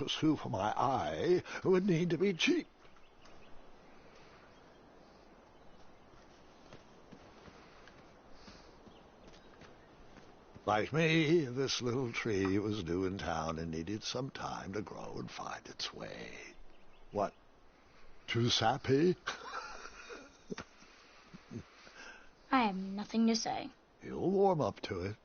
A sou for my eye would need to be cheap. Like me, this little tree was new in town and needed some time to grow and find its way. What? Too sappy? I have nothing to say. You'll warm up to it.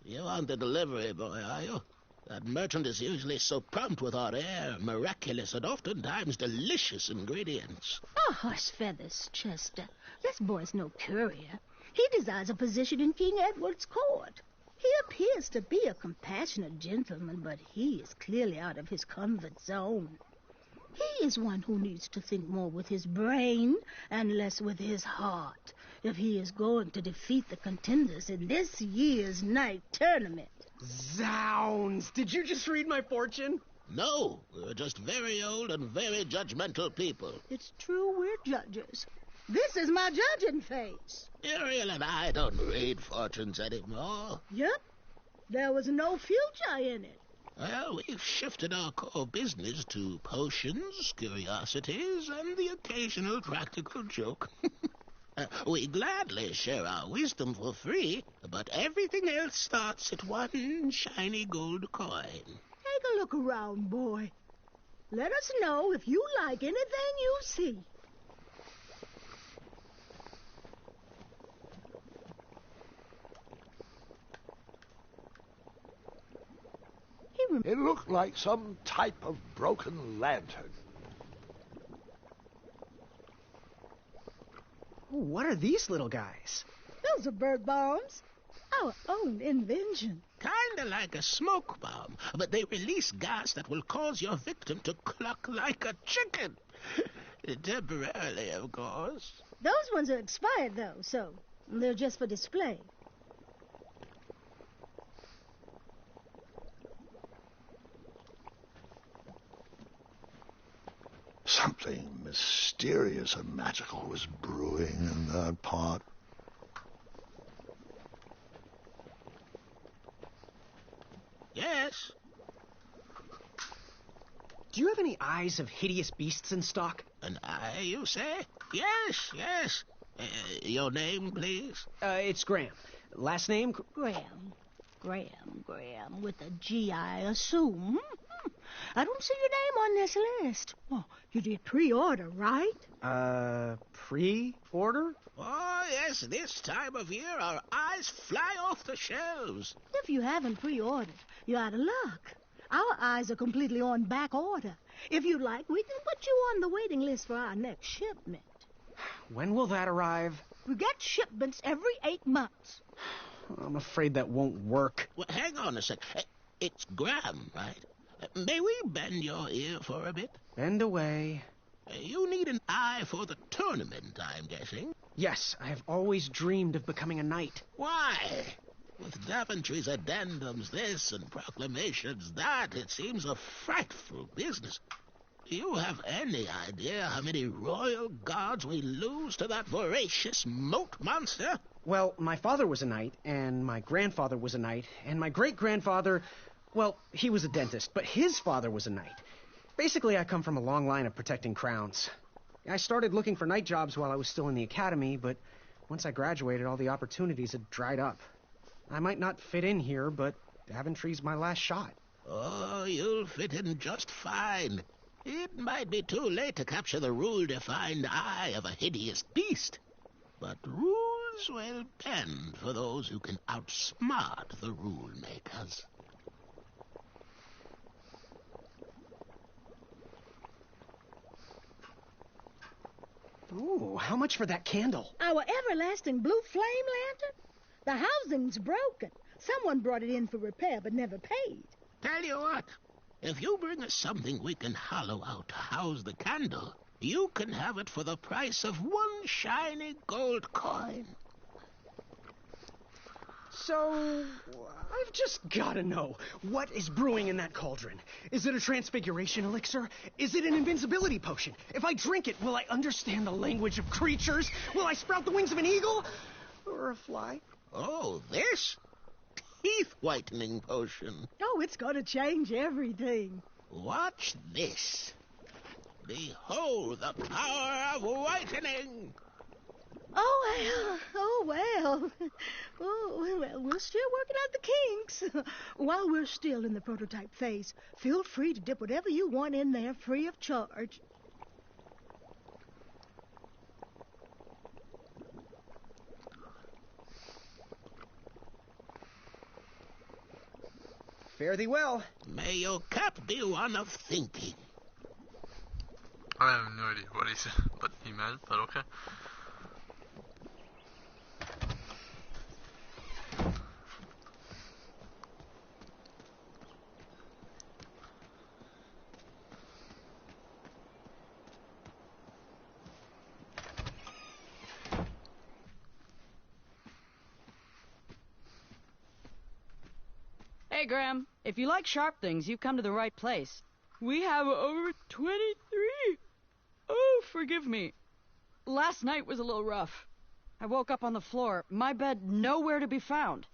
You aren't the delivery boy, are you? That merchant is usually so prompt with our rare, miraculous, and oftentimes delicious ingredients. Oh, horse feathers, Chester. This boy's no courier. He desires a position in King Edward's court. He appears to be a compassionate gentleman, but he is clearly out of his comfort zone. He is one who needs to think more with his brain and less with his heart if he is going to defeat the contenders in this year's night tournament. Zounds! Did you just read my fortune? No, we're just very old and very judgmental people. It's true we're judges. This is my judging face. Ariel and I don't read fortunes anymore. Yep. There was no future in it. Well, we've shifted our core business to potions, curiosities, and the occasional practical joke. We gladly share our wisdom for free, but everything else starts at one shiny gold coin. Take a look around, boy. Let us know if you like anything you see. It looked like some type of broken lantern. Ooh, what are these little guys? Those are bird bombs. Our own invention. Kinda like a smoke bomb, but they release gas that will cause your victim to cluck like a chicken. Temporarily, of course. Those ones are expired, though, so they're just for display. Something mysterious and magical was brewing in that pot. Yes? Do you have any eyes of hideous beasts in stock? An eye, you say? Yes, yes. Your name, please? It's Graham. Last name? Graham, with a G, I assume. I don't see your name on this list. Oh, you did pre-order, right? Pre-order? Oh, yes, this time of year our eyes fly off the shelves. If you haven't pre-ordered, you're out of luck. Our eyes are completely on back order. If you'd like, we can put you on the waiting list for our next shipment. When will that arrive? We get shipments every 8 months. I'm afraid that won't work. Well, hang on a sec. It's Graham, right? May we bend your ear for a bit? Bend away. You need an eye for the tournament, I'm guessing. Yes, I have always dreamed of becoming a knight. Why? With Daventry's addendums this and proclamations that, it seems a frightful business. Do you have any idea how many royal guards we lose to that voracious moat monster? Well, my father was a knight, and my grandfather was a knight, and my great-grandfather, well, he was a dentist, but his father was a knight. Basically, I come from a long line of protecting crowns. I started looking for knight jobs while I was still in the academy, but once I graduated, all the opportunities had dried up. I might not fit in here, but Daventry's my last shot. Oh, you'll fit in just fine. It might be too late to capture the rule-defined eye of a hideous beast, but rules will bend for those who can outsmart the rule-makers. Ooh, how much for that candle? Our everlasting blue flame lantern? The housing's broken. Someone brought it in for repair but never paid. Tell you what, if you bring us something we can hollow out to house the candle, you can have it for the price of one shiny gold coin. So, I've just gotta know, what is brewing in that cauldron? Is it a transfiguration elixir? Is it an invincibility potion? If I drink it, will I understand the language of creatures? Will I sprout the wings of an eagle? Or a fly? Oh, this? Teeth-whitening potion. Oh, it's gonna change everything. Watch this. Behold the power of whitening. Oh, well. Oh, well, we're still working out the kinks. While we're still in the prototype phase, feel free to dip whatever you want in there free of charge. Fare thee well. May your cap be one of thinking. I have no idea what he said, but he meant, but okay. Hey, Graham, if you like sharp things, you've come to the right place. We have over 23. Oh, forgive me. Last night was a little rough. I woke up on the floor, my bed nowhere to be found.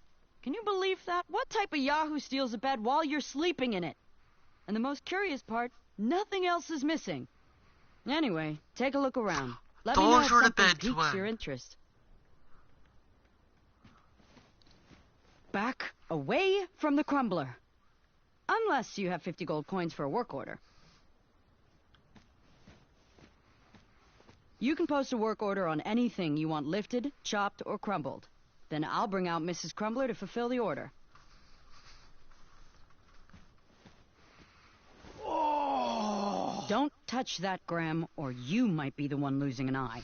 Can you believe that? What type of yahoo steals a bed while you're sleeping in it? And the most curious part, nothing else is missing. Anyway, take a look around. Let me know if something piques your interest. Back away from the crumbler. Unless you have 50 gold coins for a work order. You can post a work order on anything you want lifted, chopped, or crumbled. Then I'll bring out Mrs. Crumbler to fulfill the order. Oh! Don't touch that, Graham, or you might be the one losing an eye.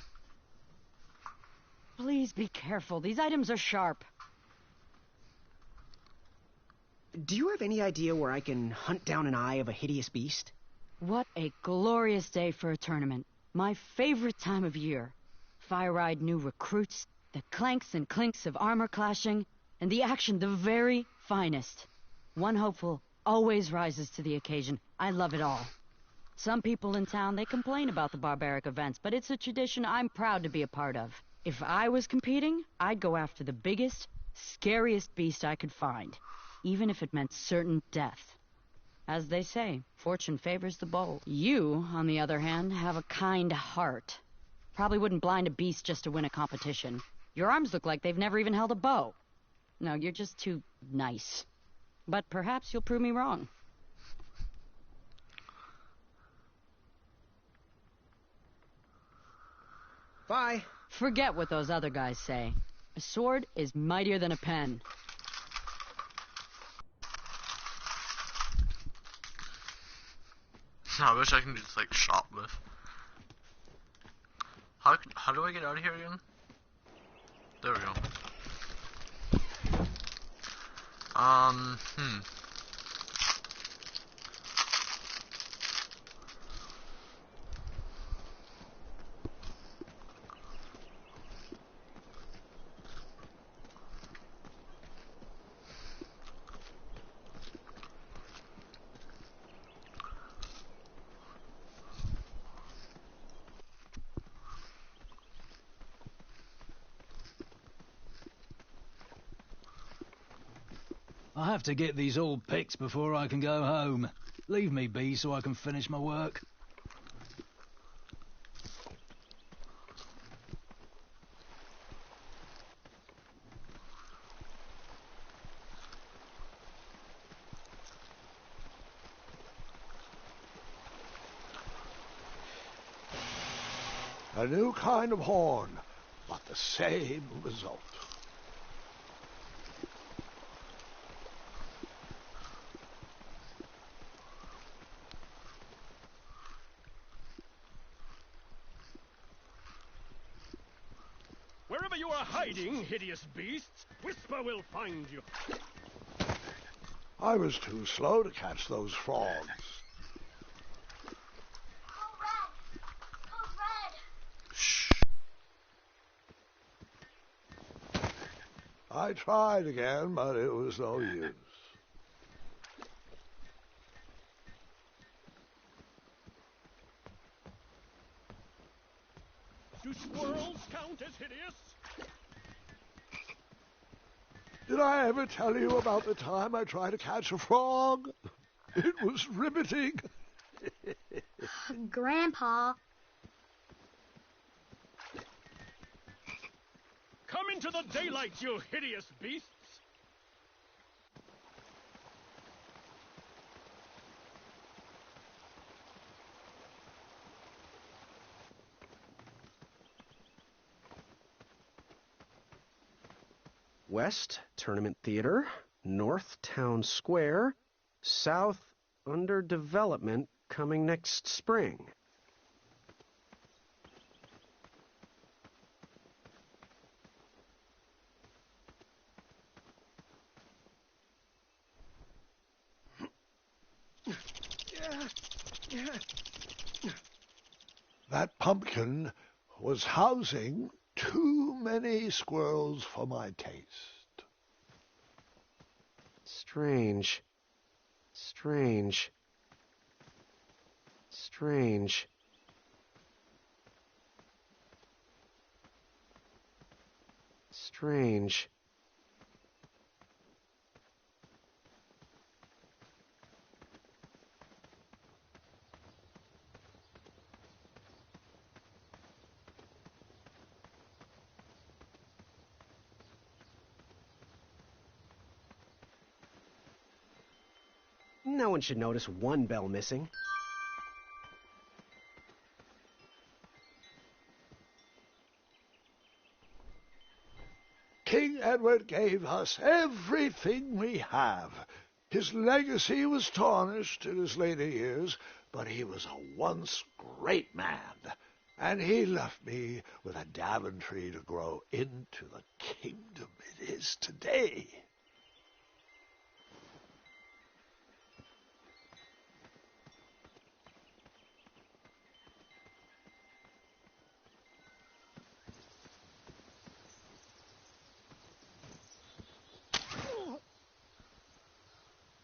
Please be careful. These items are sharp. Do you have any idea where I can hunt down an eye of a hideous beast? What a glorious day for a tournament. My favorite time of year. Fire-eyed new recruits, the clanks and clinks of armor clashing, and the action the very finest. One hopeful always rises to the occasion. I love it all. Some people in town, they complain about the barbaric events, but it's a tradition I'm proud to be a part of. If I was competing, I'd go after the biggest, scariest beast I could find, even if it meant certain death. As they say, fortune favors the bold. You, on the other hand, have a kind heart. Probably wouldn't blind a beast just to win a competition. Your arms look like they've never even held a bow. No, you're just too nice. But perhaps you'll prove me wrong. Bye. Forget what those other guys say. A sword is mightier than a pen. I wish I can just like shoplift. How do I get out of here again? There we go. I have to get these all picked before I can go home. Leave me be so I can finish my work. A new kind of horn, but the same result. you are hiding, hideous beasts, Whisper will find you. I was too slow to catch those frogs. Shh. I tried again, but it was no use. Do squirrels count as hideous? Did I ever tell you about the time I tried to catch a frog? It was riveting. Grandpa. Come into the daylight, you hideous beasts! West, Tournament Theater. North, Town Square. South, under development, coming next spring. That pumpkin was housing too many squirrels for my taste. Strange. Strange. Strange. Strange. No one should notice one bell missing. King Edward gave us everything we have. His legacy was tarnished in his later years, but he was a once great man, and he left me with a Daventry to grow into the kingdom it is today.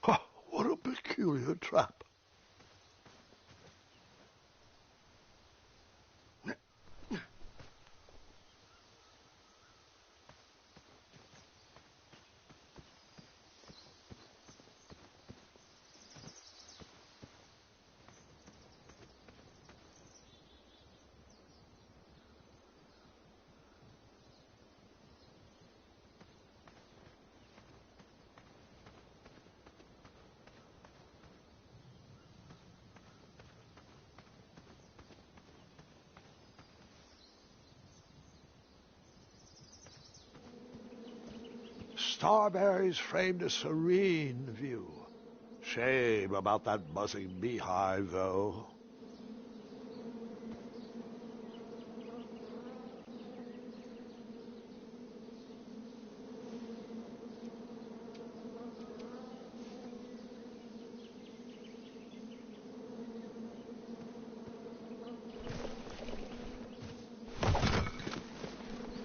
Oh, what a peculiar trap. Starberries framed a serene view. Shame about that buzzing beehive, though.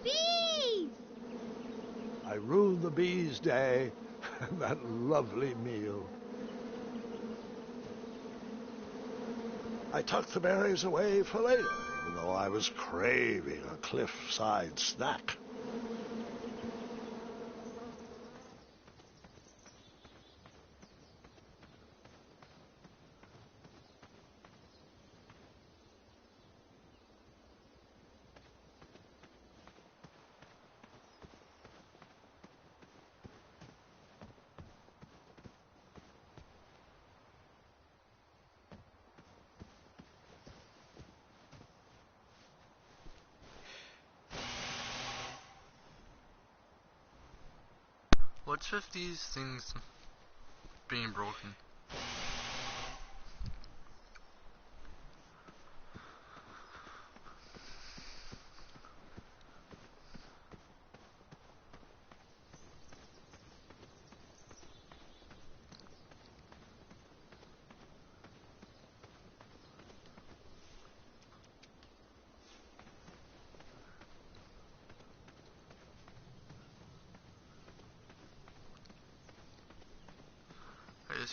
Bees! I ruined the bees' day and that lovely meal. I tucked the berries away for later, even though I was craving a cliffside snack. What's with these things being broken?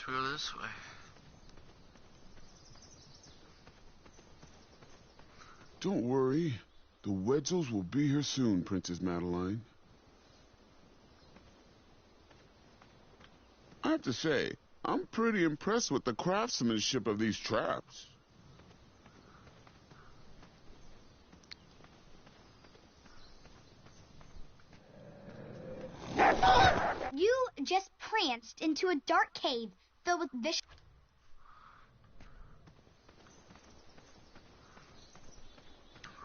we go this way. Don't worry. The Wetzels will be here soon, Princess Madeline. I have to say, I'm pretty impressed with the craftsmanship of these traps. You just pranced into a dark cave filled with vicious...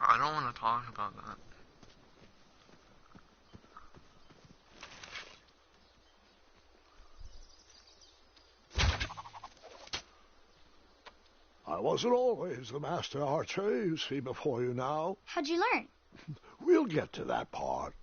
I don't want to talk about that. I wasn't always the master archer you see before you now. How'd you learn? We'll get to that part.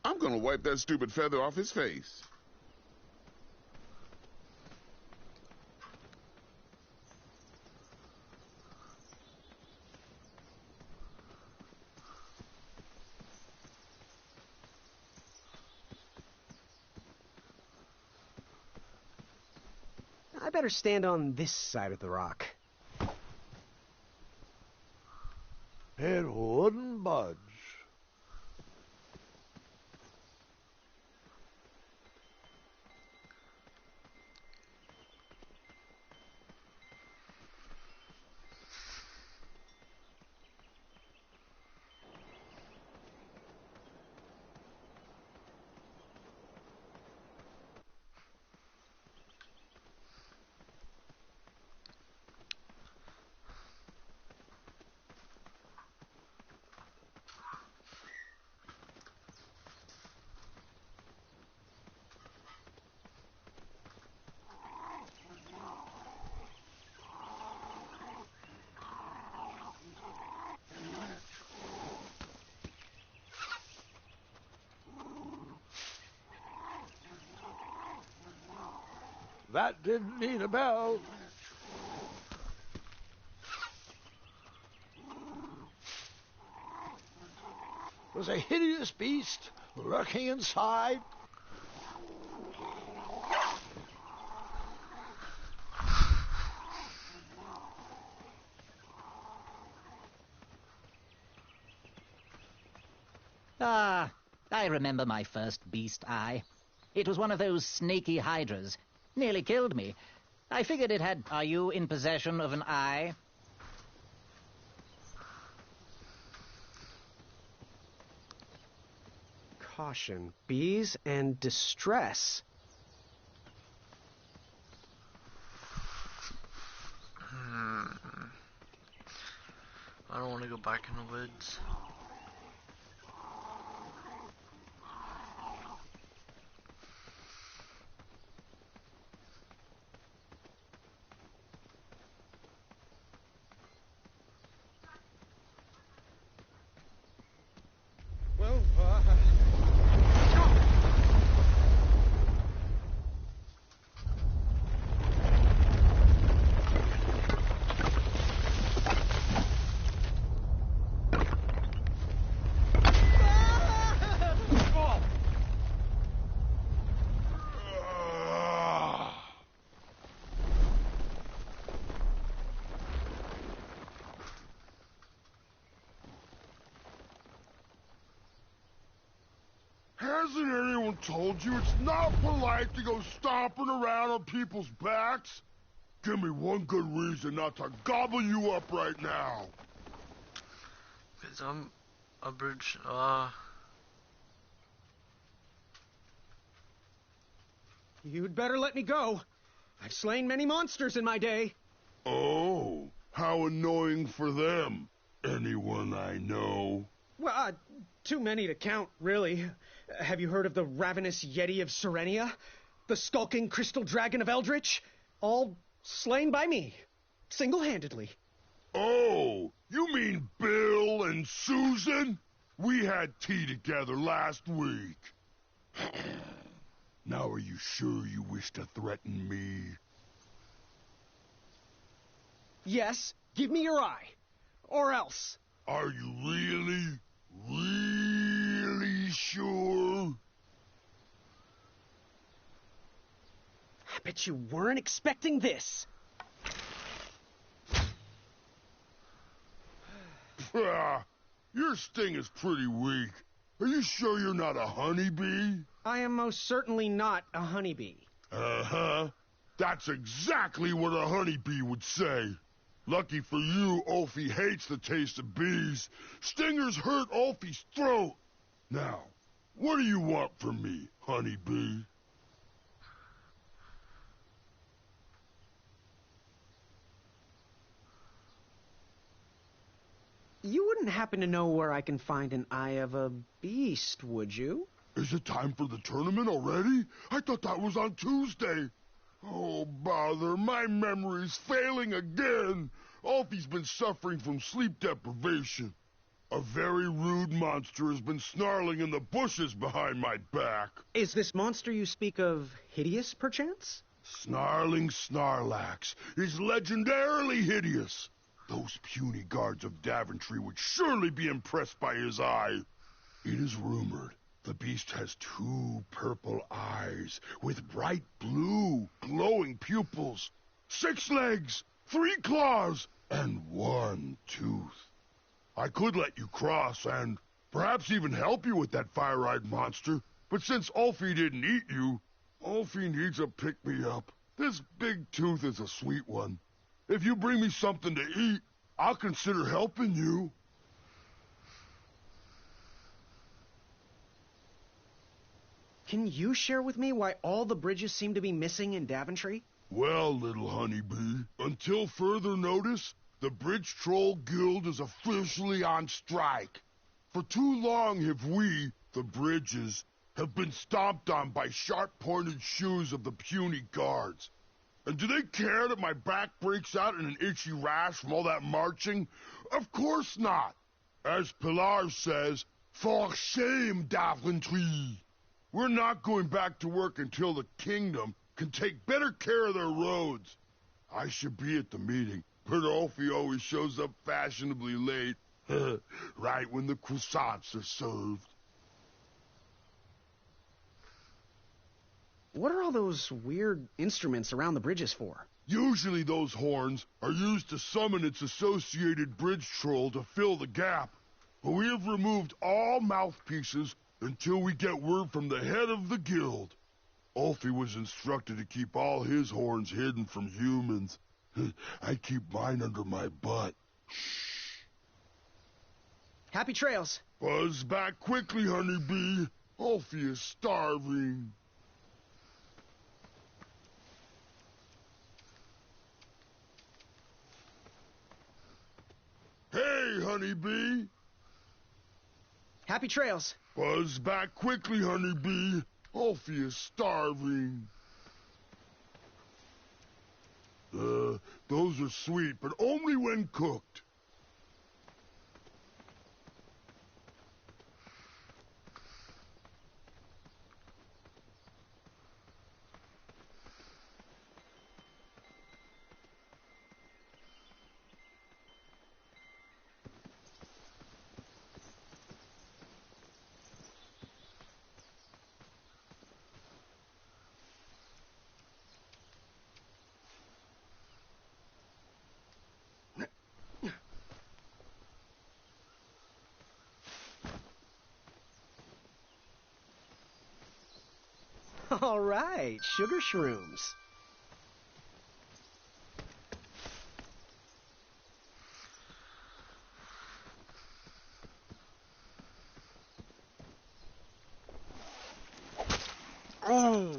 I'm gonna wipe that stupid feather off his face. I better stand on this side of the rock. It wouldn't budge. That didn't need a bell. Was a hideous beast lurking inside. Ah, I remember my first beast eye. It was one of those snaky hydras. Nearly killed me. I figured it had... Are you in possession of an eye? Caution, bees and distress. I don't want to go back in the woods. Well, Hasn't anyone told you it's not polite to go stomping around on people's backs? Give me one good reason not to gobble you up right now. Because I'm a bridge, you'd better let me go. I've slain many monsters in my day. Oh, how annoying for them. Anyone I know? Well, too many to count, really. Have you heard of the ravenous Yeti of Serenia? The skulking crystal dragon of Eldritch? All slain by me. Single-handedly. Oh, you mean Bill and Susan? We had tea together last week. Now are you sure you wish to threaten me? Yes, give me your eye. Or else. Are you really sure? I bet you weren't expecting this. Your sting is pretty weak. Are you sure you're not a honeybee? I am most certainly not a honeybee. Uh-huh. That's exactly what a honeybee would say. Lucky for you, Ulfie hates the taste of bees. Stingers hurt Ulfie's throat. Now, what do you want from me, honeybee? You wouldn't happen to know where I can find an eye of a beast, would you? Is it time for the tournament already? I thought that was on Tuesday. Oh, bother, my memory's failing again. Alfie's been suffering from sleep deprivation. A very rude monster has been snarling in the bushes behind my back. Is this monster you speak of hideous, perchance? Snarling Snarlax is legendarily hideous. Those puny guards of Daventry would surely be impressed by his eye. It is rumored the beast has 2 purple eyes with bright blue, glowing pupils, 6 legs, 3 claws, and 1 tooth. I could let you cross and perhaps even help you with that fire-eyed monster, but since Ulfie didn't eat you, Ulfie needs a pick-me-up. This big tooth is a sweet one. If you bring me something to eat, I'll consider helping you. Can you share with me why all the bridges seem to be missing in Daventry? Well, little honeybee, until further notice, the Bridge Troll Guild is officially on strike. For too long have we, the bridges, have been stomped on by sharp-pointed shoes of the puny guards. And do they care that my back breaks out in an itchy rash from all that marching? Of course not. As Pilar says, for shame, Daventry. We're not going back to work until the kingdom can take better care of their roads. I should be at the meeting, but Ulfie always shows up fashionably late, right when the croissants are served. What are all those weird instruments around the bridges for? Usually those horns are used to summon its associated bridge troll to fill the gap. But we have removed all mouthpieces until we get word from the head of the guild. Ulfie was instructed to keep all his horns hidden from humans. I keep mine under my butt. Shh. Happy trails. Buzz back quickly, honeybee. Ulfie is starving. Hey, honeybee. Happy trails. Buzz back quickly, honeybee. Ulfie is starving. Those are sweet, but only when cooked. All right, sugar shrooms. Oh.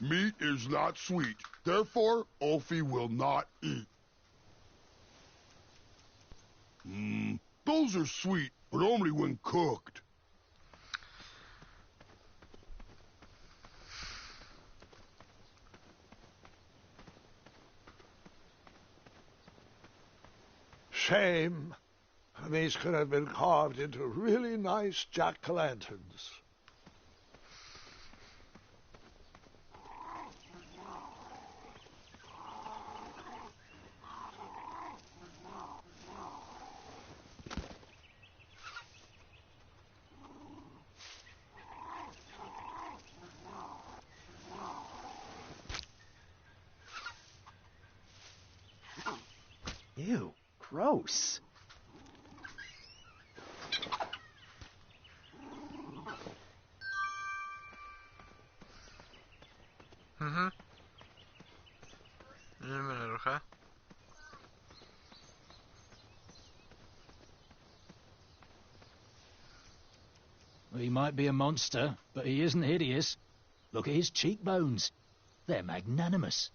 Meat is not sweet. Therefore, Ulfie will not eat. Those are sweet, but only when cooked. Shame. These could have been carved into really nice jack-o'-lanterns. Ew, gross. In a minute, okay? He might be a monster, but he isn't hideous. Look at his cheekbones. They're magnanimous.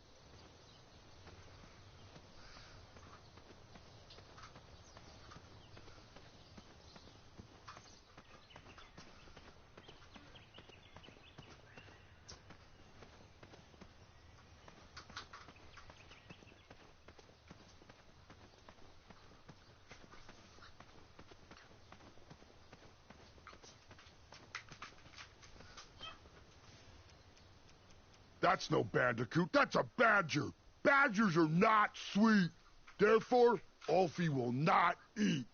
That's no bandicoot, that's a badger. Badgers are not sweet. Therefore, Ulfie will not eat.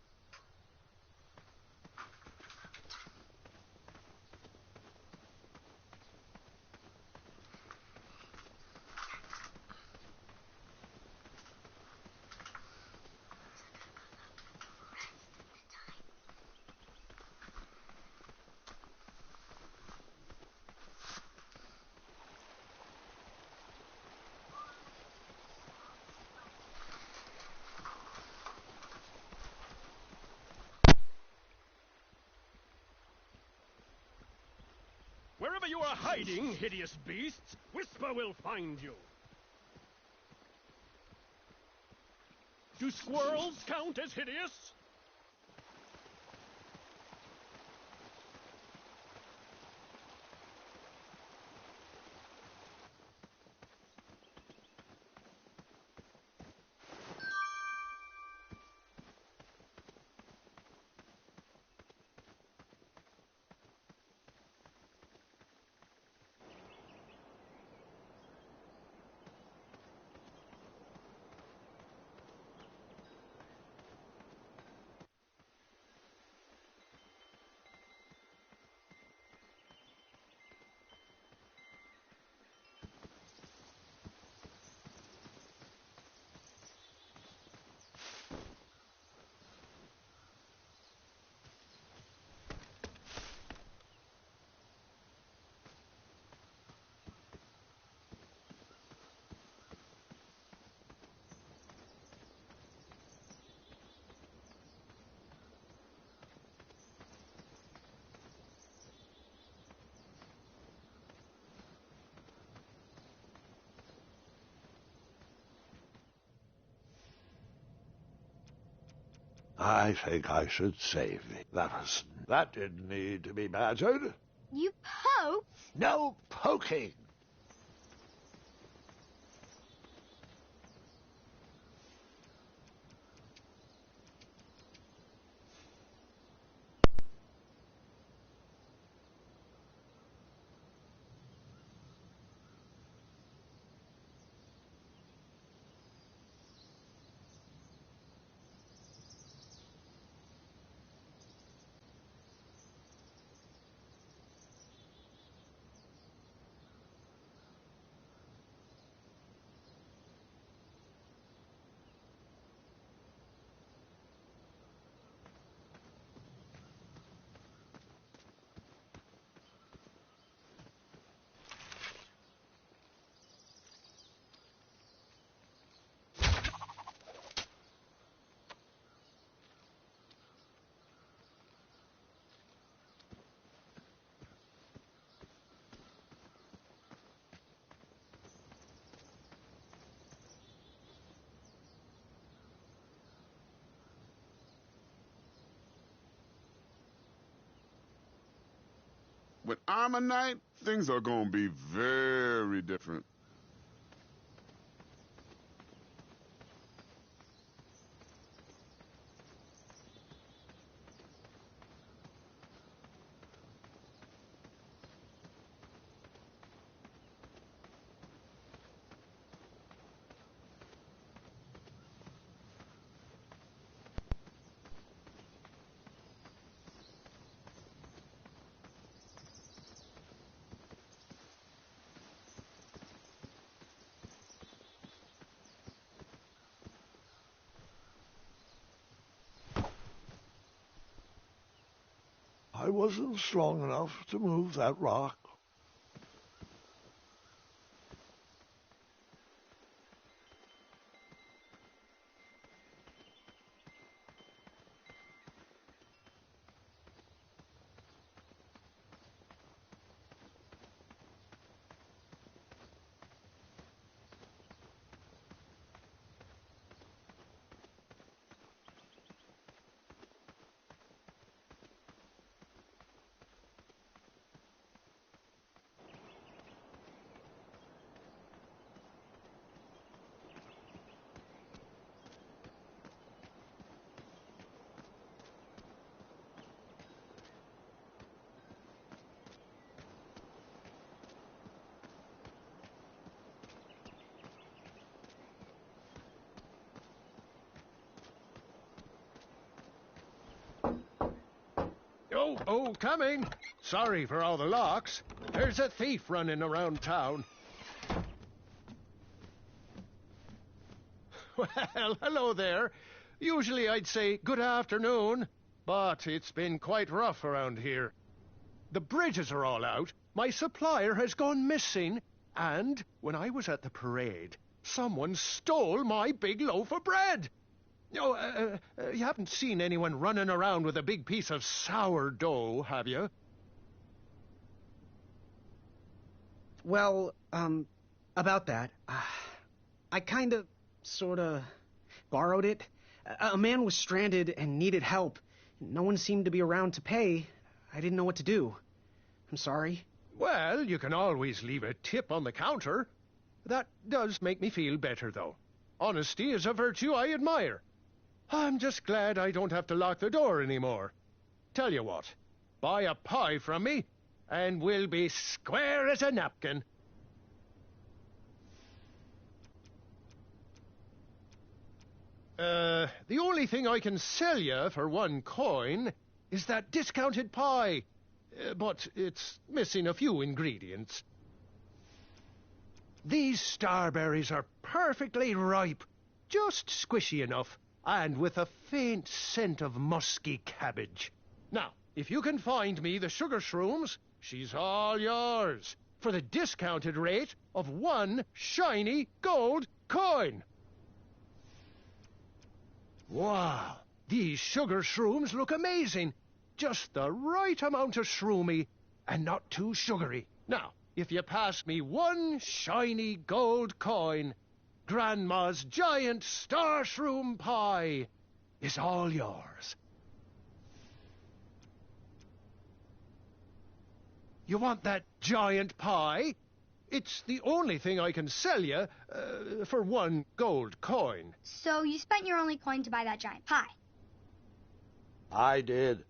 Wherever you are hiding, hideous beasts, Whisper will find you. Do squirrels count as hideous? I think I should save it. That didn't need to be badgered. You poke? No poking. When I'm a knight, things are gonna be very different. I wasn't strong enough to move that rock. Oh, coming. Sorry for all the locks. There's a thief running around town. Well, hello there. Usually I'd say good afternoon, but it's been quite rough around here. The bridges are all out, my supplier has gone missing, and when I was at the parade, someone stole my big loaf of bread. Oh, you haven't seen anyone running around with a big piece of sourdough, have you? Well, about that, I kinda, sorta, borrowed it. A man was stranded and needed help. No one seemed to be around to pay. I didn't know what to do. I'm sorry. Well, you can always leave a tip on the counter. That does make me feel better, though. Honesty is a virtue I admire. I'm just glad I don't have to lock the door anymore. Tell you what, buy a pie from me, and we'll be square as a napkin. The only thing I can sell you for 1 coin is that discounted pie. But it's missing a few ingredients. These starberries are perfectly ripe, just squishy enough, and with a faint scent of musky cabbage. Now, if you can find me the sugar shrooms, she's all yours, for the discounted rate of 1 shiny gold coin. Wow, these sugar shrooms look amazing. Just the right amount of shroomy and not too sugary. Now, if you pass me 1 shiny gold coin, Grandma's giant star shroom pie is all yours. You want that giant pie? It's the only thing I can sell you for 1 gold coin. So you spent your only coin to buy that giant pie? I did.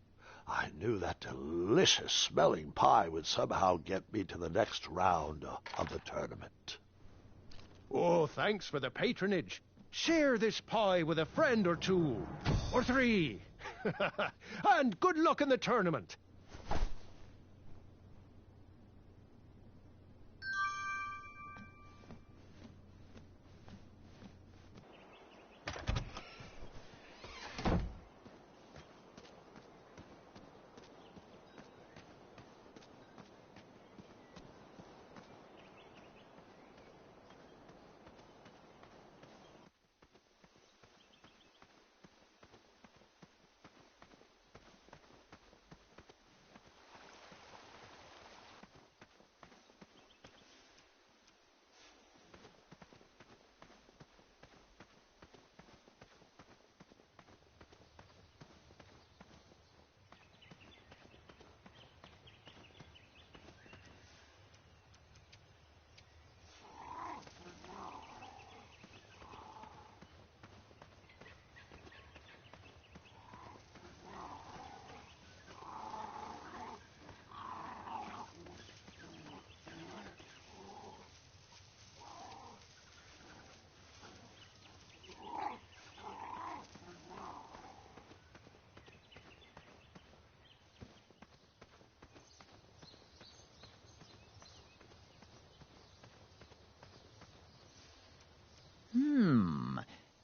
I knew that delicious-smelling pie would somehow get me to the next round of the tournament. Oh, thanks for the patronage. Share this pie with a friend or 2, or 3. And good luck in the tournament.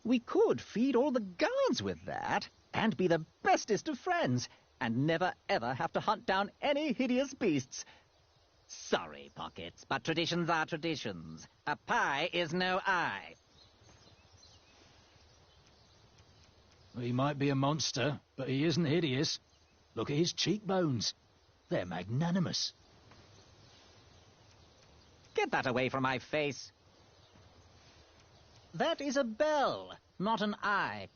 We could feed all the guards with that, and be the bestest of friends, and never ever have to hunt down any hideous beasts. Sorry, Pockets, but traditions are traditions. A pie is no eye. He might be a monster, but he isn't hideous. Look at his cheekbones. They're magnanimous. Get that away from my face. That is a bell, not an eye.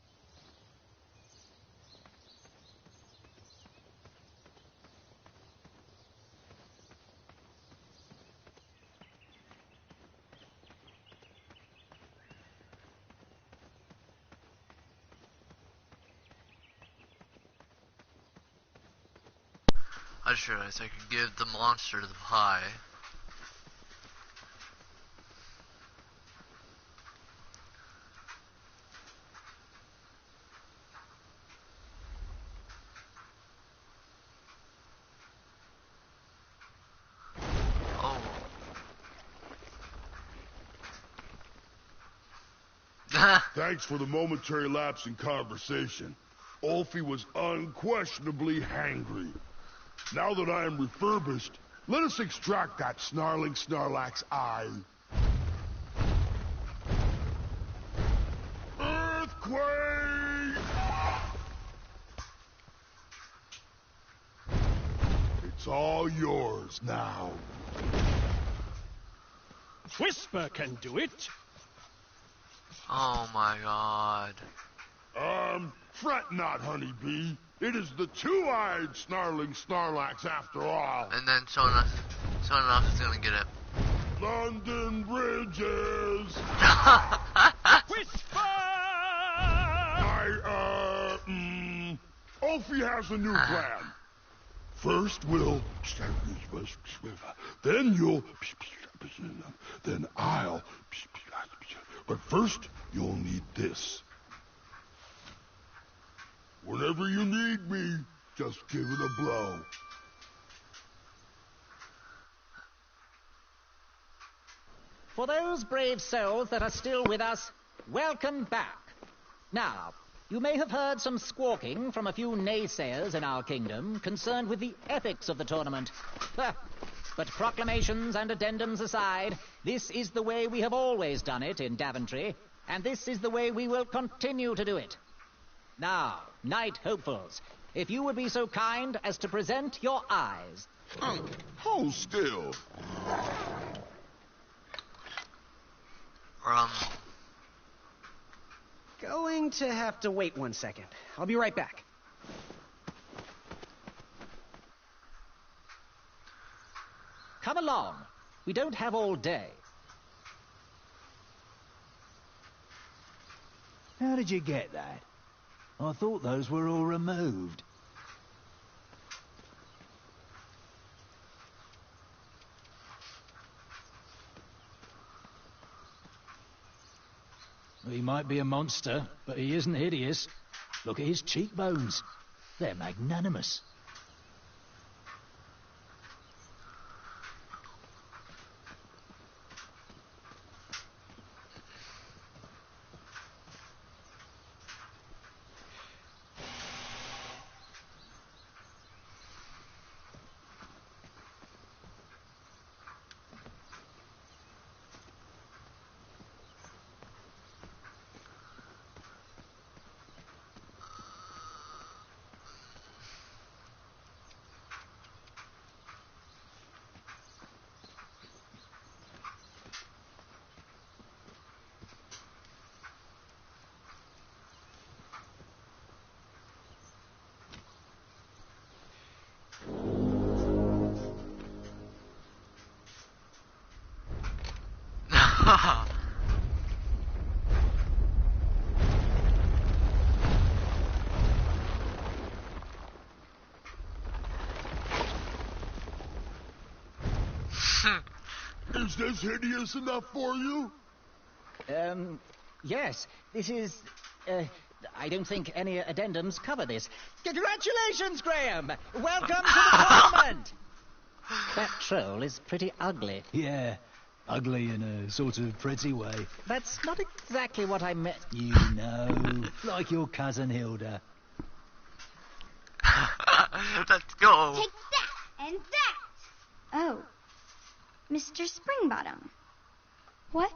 I just realized I could give the monster the pie. Oh. Thanks for the momentary lapse in conversation. Ulfie was unquestionably hangry. Now that I am refurbished, let us extract that snarling Snarlack's eye. Earthquake! It's all yours now. Whisper can do it. Oh my god. Fret not, honeybee. It is the two-eyed snarling Snarlax after all. And then someone else is gonna get it. London Bridges! Whisper! Ulfie has a new plan. First we'll... Then you'll... Then I'll... But first, you'll need this. Whenever you need me, just give it a blow. For those brave souls that are still with us, welcome back. Now, you may have heard some squawking from a few naysayers in our kingdom concerned with the ethics of the tournament. But proclamations and addendums aside, this is the way we have always done it in Daventry, and this is the way we will continue to do it. Now, Knight Hopefuls, if you would be so kind as to present your eyes. Hold still. Going to have to wait 1 second. I'll be right back. Come along. We don't have all day. How did you get that? I thought those were all removed. He might be a monster, but he isn't hideous. Look at his cheekbones. They're magnanimous. Is this hideous enough for you? Yes. This is... I don't think any addendums cover this. Congratulations, Graham! Welcome to the tournament! That troll is pretty ugly. Yeah, Ugly in a sort of pretty way. That's not exactly what I meant. You know, like your cousin Hilda. Let's go. Take that and that. Oh, Mr. Springbottom. What?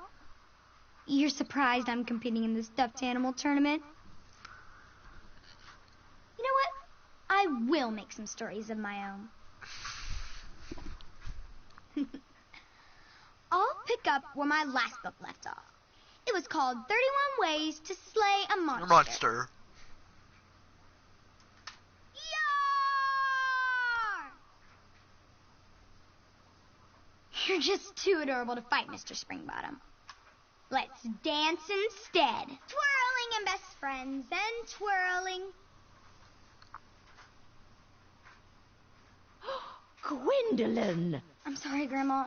You're surprised I'm competing in the stuffed animal tournament? You know what? I will make some stories of my own. I'll pick up where my last book left off. It was called 31 Ways to Slay a Monster. Monster. Yar! You're just too adorable to fight, Mr. Springbottom. Let's dance instead. Twirling and best friends and twirling. Gwendolyn! I'm sorry, Grandma.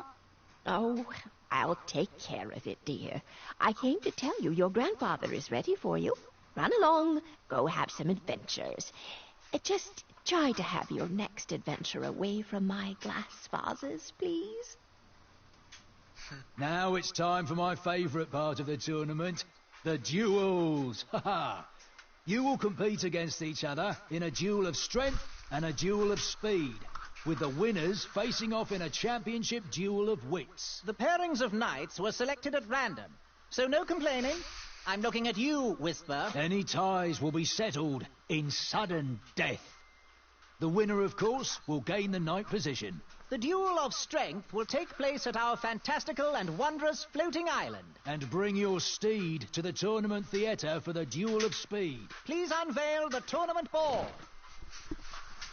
Oh, I'll take care of it, dear. I came to tell you your grandfather is ready for you. Run along, go have some adventures. Just try to have your next adventure away from my glass vases, please. Now it's time for my favourite part of the tournament, the duels. Ha ha! You will compete against each other in a duel of strength and a duel of speed, with the winners facing off in a championship duel of wits. The pairings of knights were selected at random, so no complaining. I'm looking at you, Whisper. Any ties will be settled in sudden death. The winner, of course, will gain the knight position. The duel of strength will take place at our fantastical and wondrous floating island. And bring your steed to the tournament theatre for the duel of speed. Please unveil the tournament board.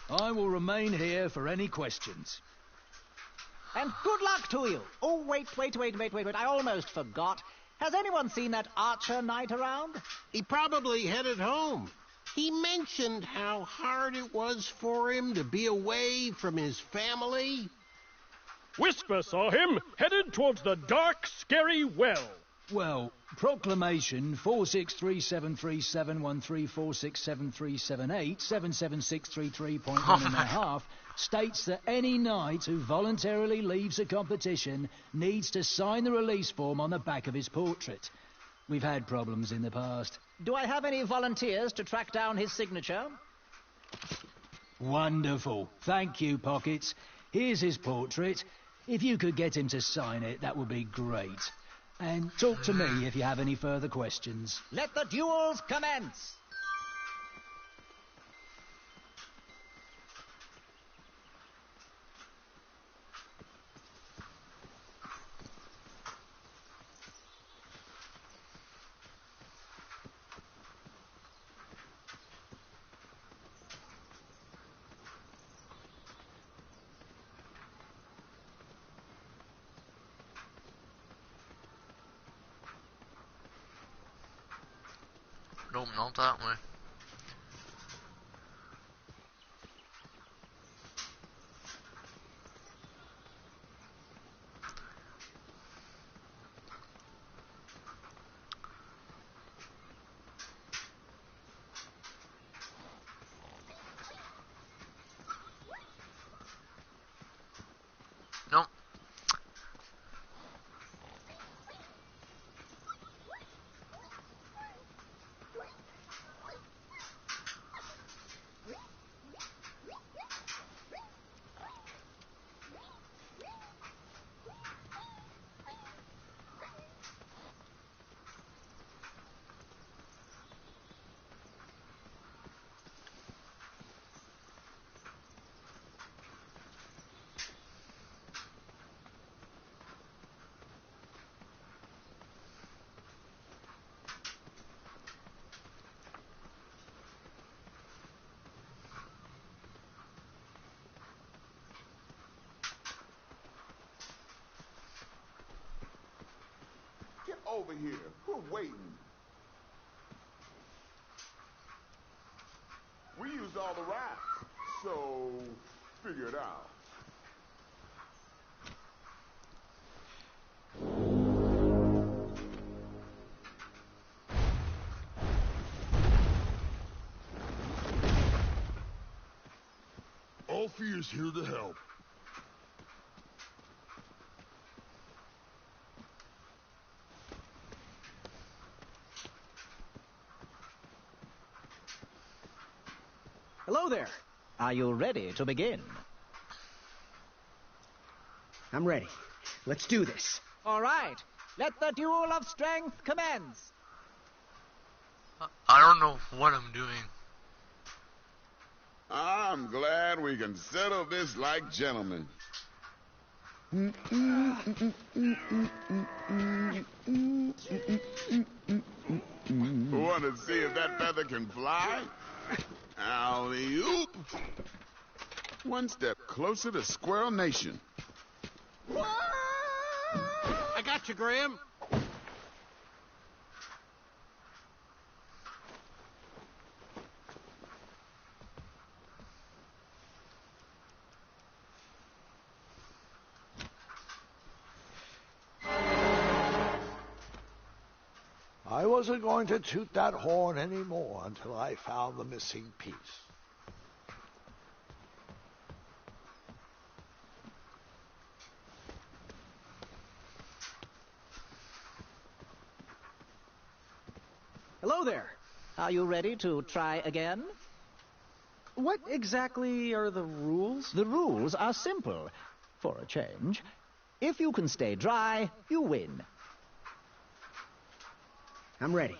I will remain here for any questions. And good luck to you. Oh, wait. I almost forgot. Has anyone seen that archer knight around? He probably headed home. He mentioned how hard it was for him to be away from his family. Whisper saw him headed towards the dark, scary well. Well, proclamation 463737134673787763.1.5 states that any knight who voluntarily leaves a competition needs to sign the release form on the back of his portrait. We've had problems in the past. Do I have any volunteers to track down his signature? Wonderful. Thank you, Pockets. Here's his portrait. If you could get him to sign it, that would be great. And talk to me if you have any further questions. Let the duels commence! Nope, not that way. Nope. Get over here. We're waiting. We used all the rafts, so figure it out. Alfie is here to help. Hello there. Are you ready to begin? I'm ready. Let's do this. All right. Let the duel of strength commence. I don't know what I'm doing. I'm glad we can settle this like gentlemen. Want to see if that feather can fly? Alley-oop! One step closer to Squirrel Nation. I got you, Graham. I wasn't going to toot that horn anymore until I found the missing piece. Hello there. Are you ready to try again? What exactly are the rules? The rules are simple. For a change, if you can stay dry, you win. I'm ready.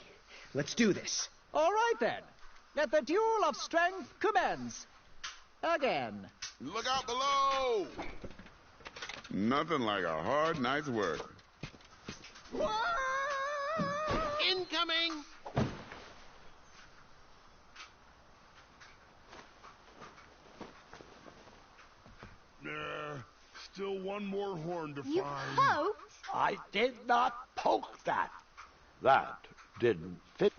Let's do this. All right, then. Let the duel of strength commence. Again. Look out below! Nothing like a hard night's work. Incoming! Still one more horn to You find. poked? I did not poke that. That didn't fit.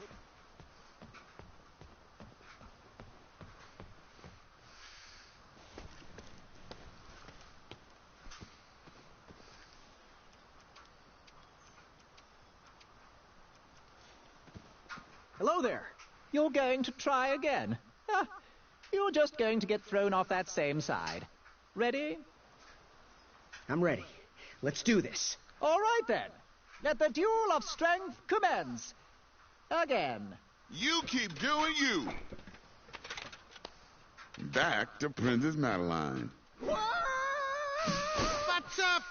Hello there. You're going to try again. You're just going to get thrown off that same side. Ready? I'm ready. Let's do this. All right, then. Let the duel of strength commence. Again. You keep doing you. Back to Princess Madeline. What's up?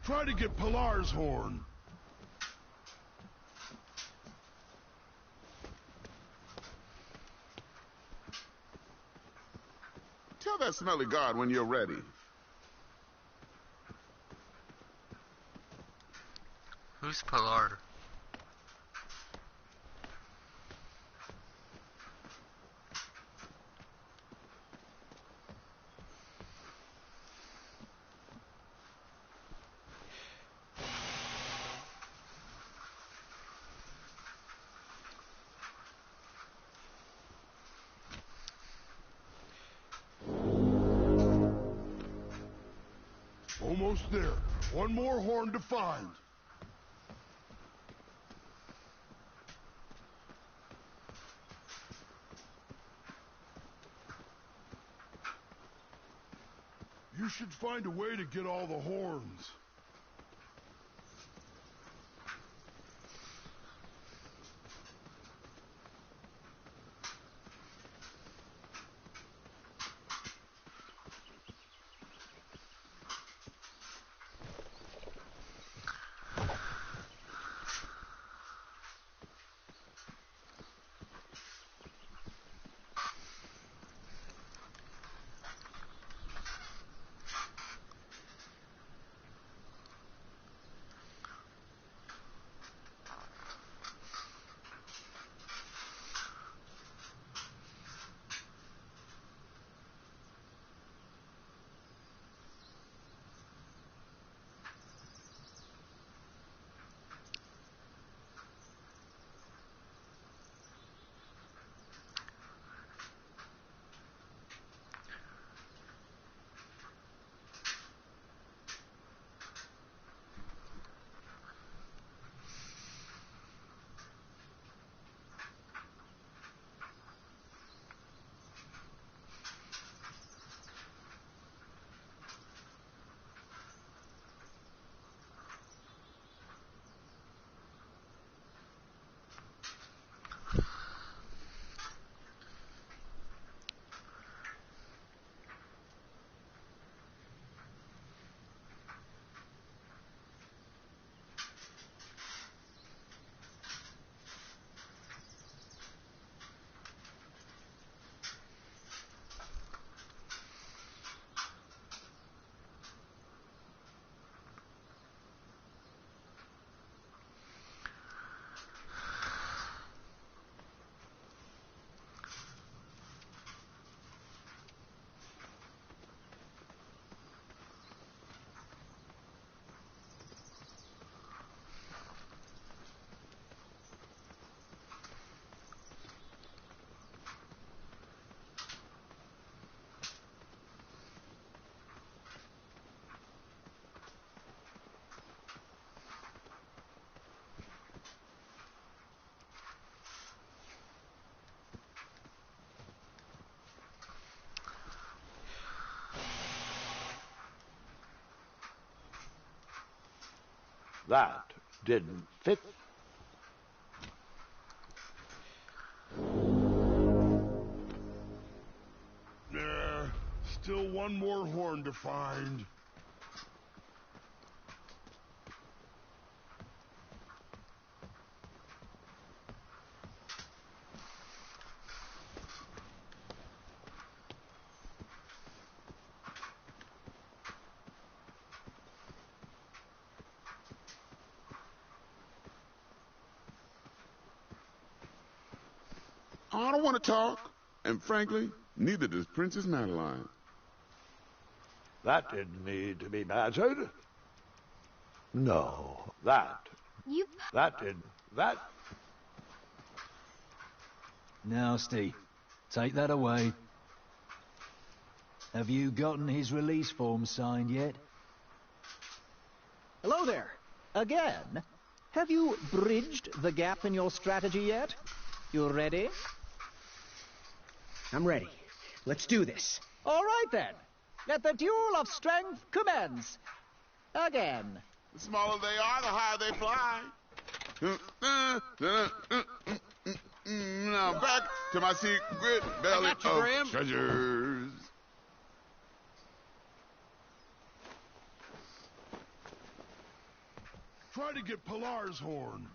Try to get Pilar's horn. Tell that smelly guard when you're ready. Who's Pilar? Almost there. One more horn to find. You should find a way to get all the horns. That didn't fit. There. Still one more horn to find. I don't want to talk, and frankly, neither does Princess Madeline. That didn't need to be badgered. No, that did, that... Nasty. Take that away. Have you gotten his release form signed yet? Hello there. Again. Have you bridged the gap in your strategy yet? You ready? I'm ready. Let's do this. All right, then. Let the duel of strength commence. Again. The smaller they are, the higher they fly. Now back to my secret belly of treasures. Try to get Pilar's horn.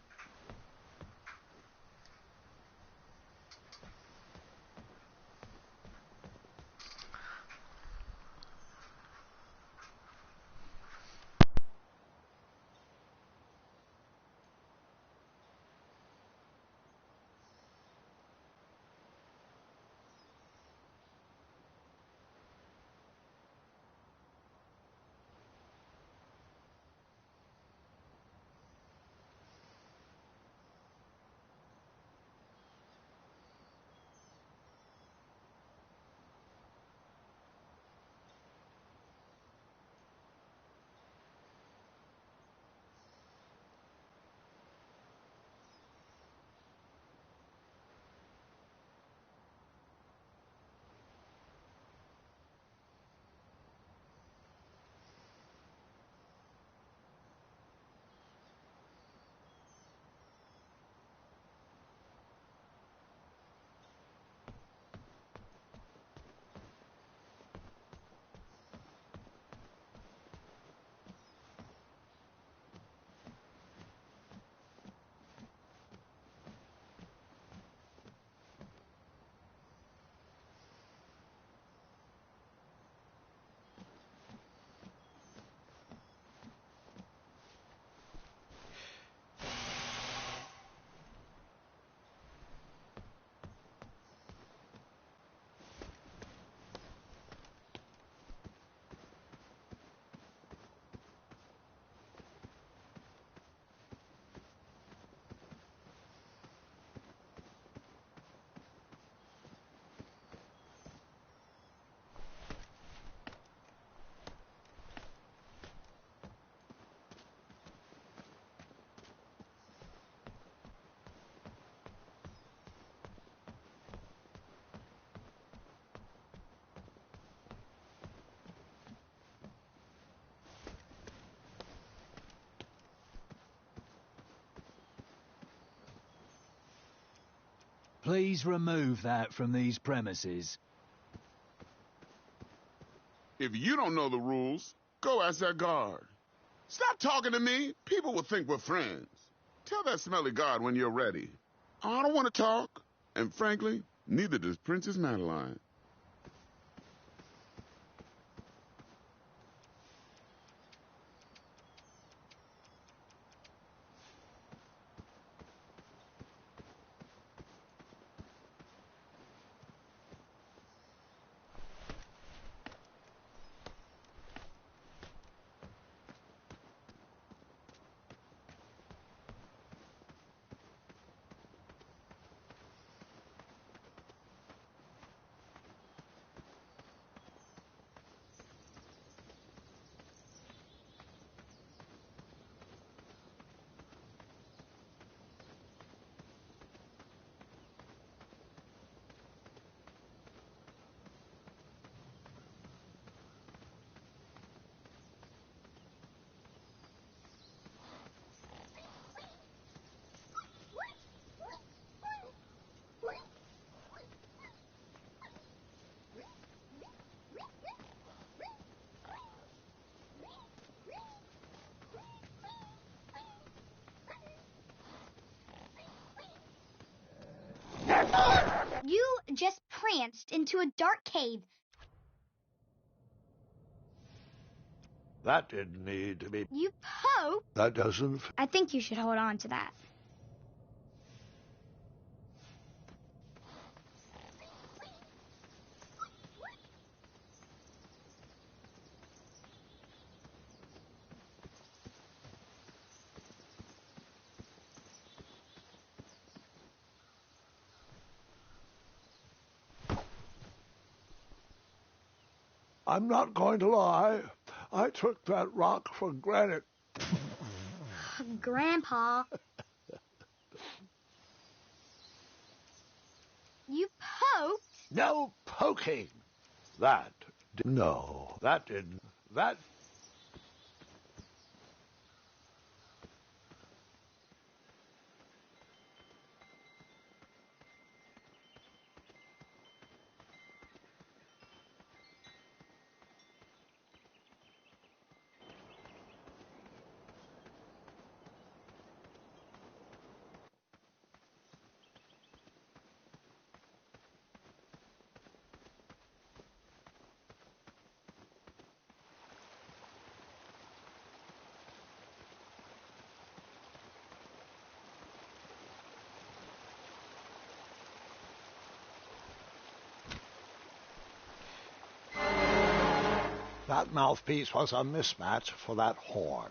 Please remove that from these premises. If you don't know the rules, go ask that guard. Stop talking to me. People will think we're friends. Tell that smelly guard when you're ready. I don't want to talk, and frankly, neither does Princess Madeline. slipped into a dark cave. That didn't need to be... You poked? That doesn't... I think you should hold on to that. I'm not going to lie. I took that rock for granted. Grandpa. You poked? No poking. That... No, that didn't... That... That mouthpiece was a mismatch for that horn.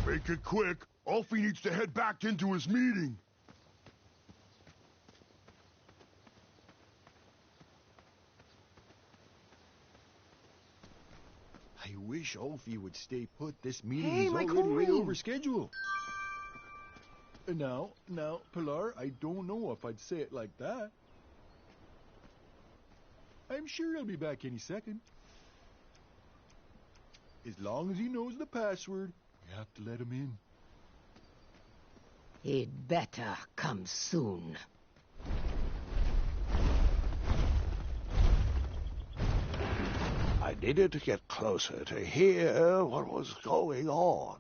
Make it quick. Alfie needs to head back into his meeting. I wish Alfie would stay put. This meeting Hey, is my already way coin! over schedule. Now, Pilar, I don't know if I'd say it like that. I'm sure he'll be back any second. As long as he knows the password, you have to let him in. He'd better come soon. I needed to get closer to hear what was going on.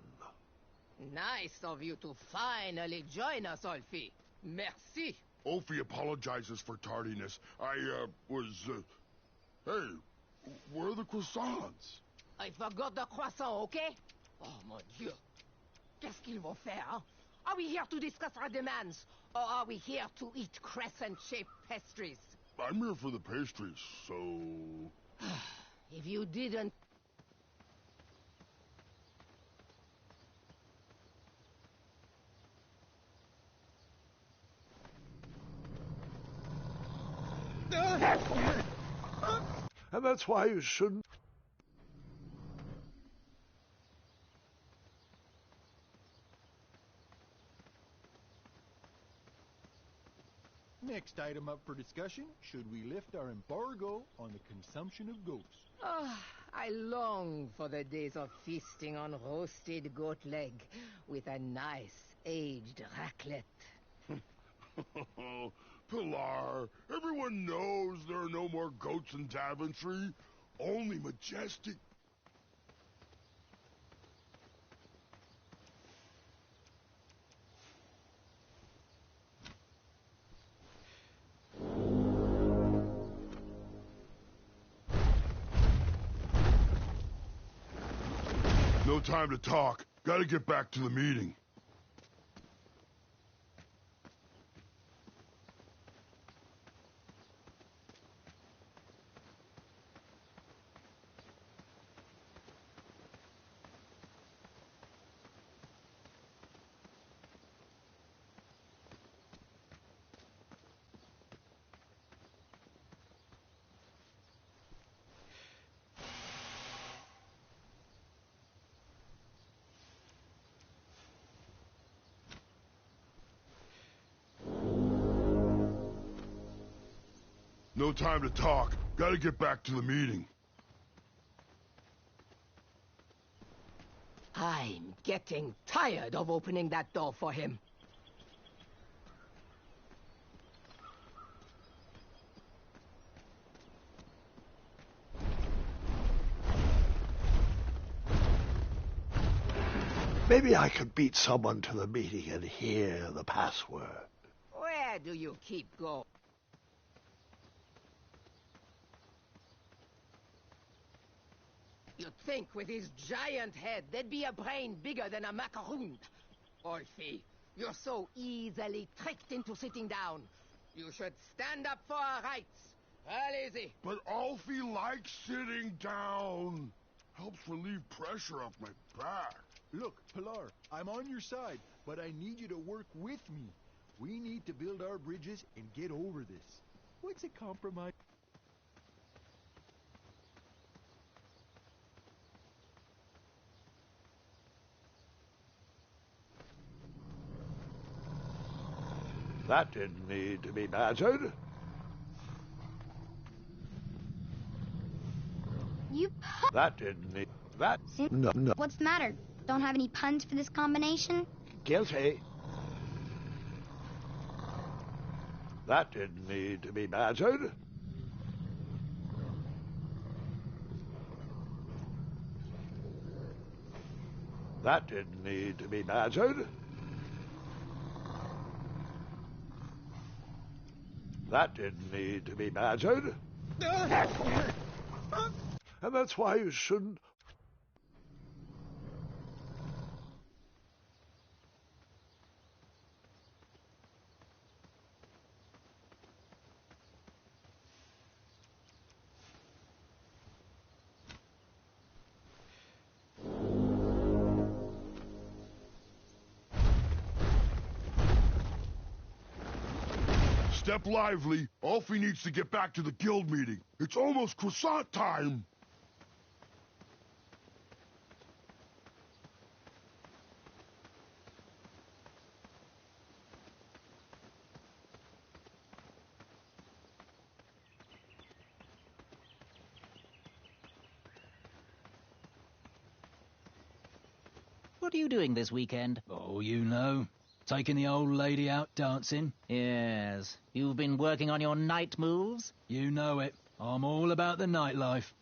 Nice of you to finally join us, Alfie. Merci. Alfie apologizes for tardiness. Hey, where are the croissants? I forgot the croissant, okay? Oh, mon Dieu. Qu'est-ce qu'ils vont faire, hein? Are we here to discuss our demands, or are we here to eat crescent-shaped pastries? I'm here for the pastries, so... If you didn't... And that's why you shouldn't... Next item up for discussion, should we lift our embargo on the consumption of goats? Oh, I long for the days of feasting on roasted goat leg with a nice aged raclette. Pilar, everyone knows there are no more goats in Daventry. Only majestic... No time to talk. Gotta get back to the meeting. No time to talk. Gotta get back to the meeting. I'm getting tired of opening that door for him. Maybe I could beat someone to the meeting and hear the password. Where do you keep going? You'd think with his giant head, there'd be a brain bigger than a macaroon. Olfie, you're so easily tricked into sitting down. You should stand up for our rights. Well, easy. But Alfie likes sitting down. Helps relieve pressure off my back. Look, Pilar, I'm on your side, but I need you to work with me. We need to build our bridges and get over this. What's a compromise? That didn't need to be badgered. You That didn't need... That... No. What's the matter? Don't have any puns for this combination? Guilty. That didn't need to be badgered. That didn't need to be badgered. That didn't need to be badgered. And that's why you shouldn't... Step lively. Alfie needs to get back to the guild meeting. It's almost croissant time. What are you doing this weekend? Oh, you know. Taking the old lady out dancing. Yes. You've been working on your night moves? You know it. I'm all about the nightlife.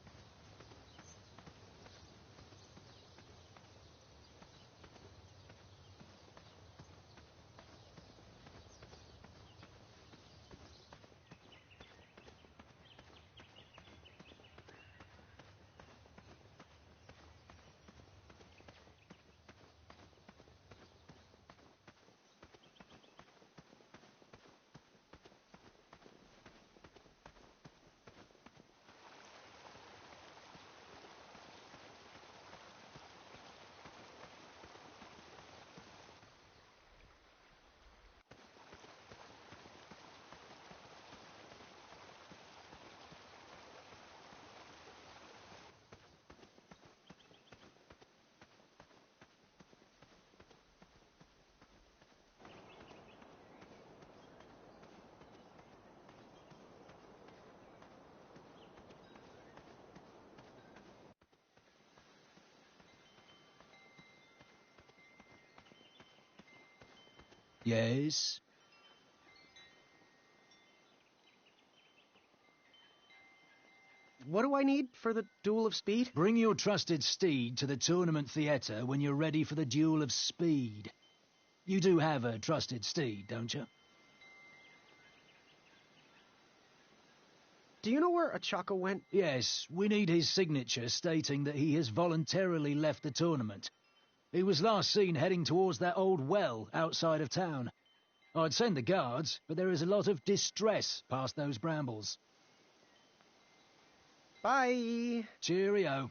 Yes? What do I need for the Duel of Speed? Bring your trusted steed to the tournament theatre when you're ready for the Duel of Speed. You do have a trusted steed, don't you? Do you know where Achaka went? Yes, we need his signature stating that he has voluntarily left the tournament. He was last seen heading towards that old well outside of town. I'd send the guards, but there is a lot of distress past those brambles. Bye. Cheerio.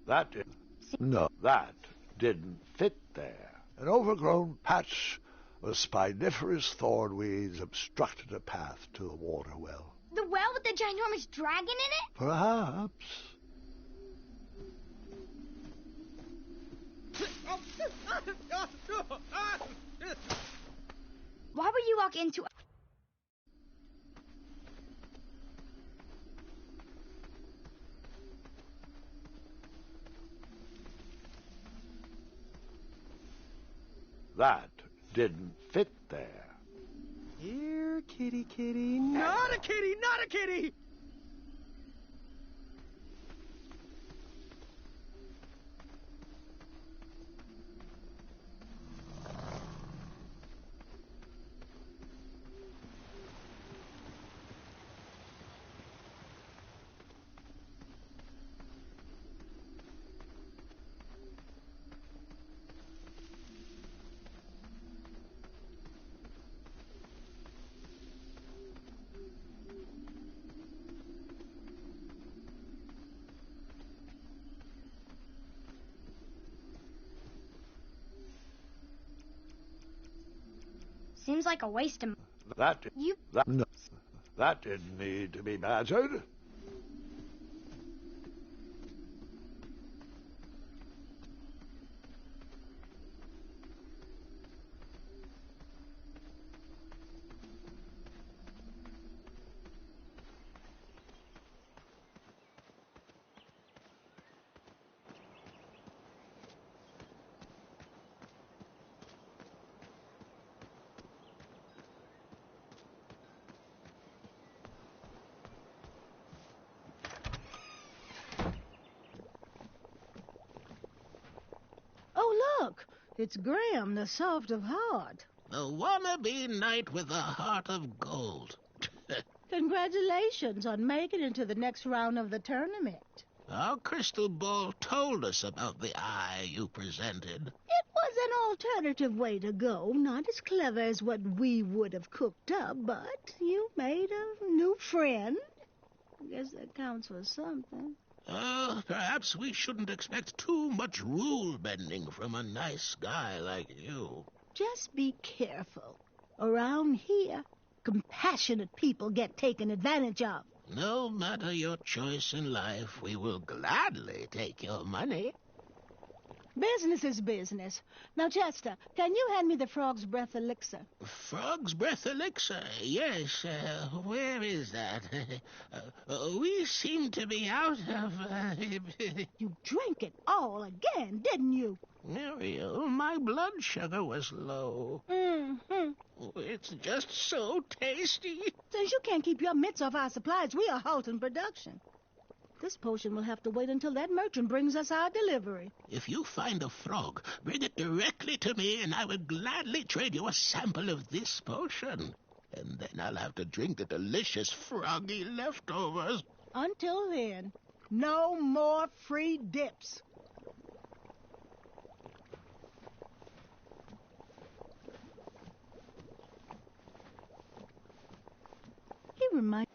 That didn't fit there. An overgrown patch of spiniferous thornweeds obstructed a path to the water well. The well with the ginormous dragon in it? Perhaps. Why would you walk into... That didn't fit there. Here, kitty, kitty. Not a kitty, not a kitty! Seems like a waste of... That didn't need to be badgered. Oh, look! It's Graham, the soft of heart. The wannabe knight with a heart of gold. Congratulations on making it to the next round of the tournament. Our crystal ball told us about the eye you presented. It was an alternative way to go, not as clever as what we would have cooked up, but you made a new friend. I guess that counts for something. Perhaps we shouldn't expect too much rule-bending from a nice guy like you. Just be careful. Around here, compassionate people get taken advantage of. No matter your choice in life, we will gladly take your money. Business is business. Now, Chester, can you hand me the frog's breath elixir? Frog's breath elixir? Yes. Where is that? We seem to be out of... You drank it all again, didn't you? Muriel, my blood sugar was low. Mm-hmm. It's just so tasty. Since you can't keep your mitts off our supplies, we are halting production. This potion will have to wait until that merchant brings us our delivery. If you find a frog, bring it directly to me, and I will gladly trade you a sample of this potion. And then I'll have to drink the delicious froggy leftovers. Until then, no more free dips. He reminds...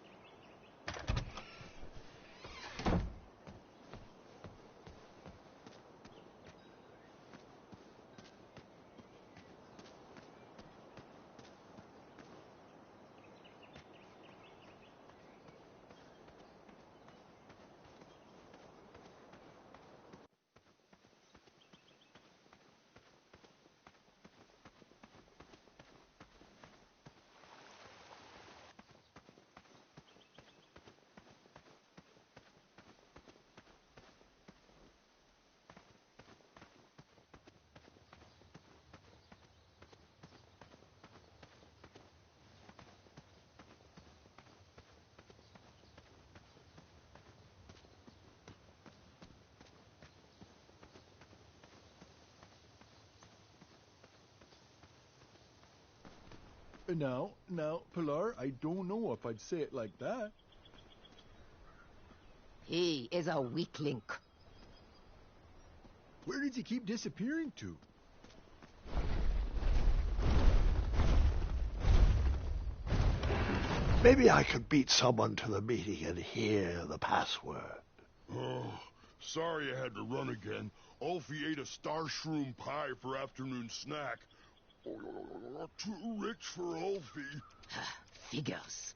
Now, Pilar, I don't know if I'd say it like that. He is a weak link. Where did he keep disappearing to? Maybe I could beat someone to the meeting and hear the password. Oh, Sorry I had to run again. Ulfie ate a star shroom pie for afternoon snack. Too rich for Ulfie. Figures.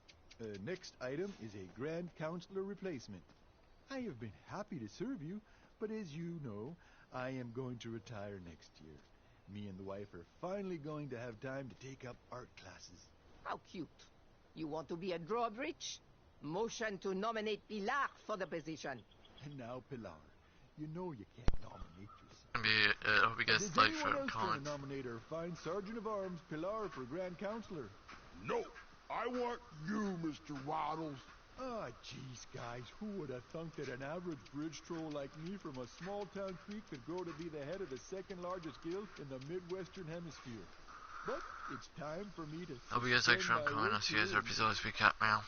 Next item is a Grand Counselor replacement. I have been happy to serve you, but as you know, I am going to retire next year. Me and the wife are finally going to have time to take up art classes. How cute. You want to be a drawbridge? Motion to nominate Pilar for the position. And now, Pilar, you know you can't nominate yourself. I hope you guys Does like anyone short else want comment. to nominate our fine Sergeant of Arms, Pilar, for Grand Counselor? No, I want you, Mr. Waddles. Ah, jeez, guys, who would have thunk that an average bridge troll like me from a small-town creek could grow to be the head of the second-largest guild in the Midwestern Hemisphere? But it's time for me to I hope you guys like suspend short my comment. work I'll see you guys here for episode this week. Cat mail.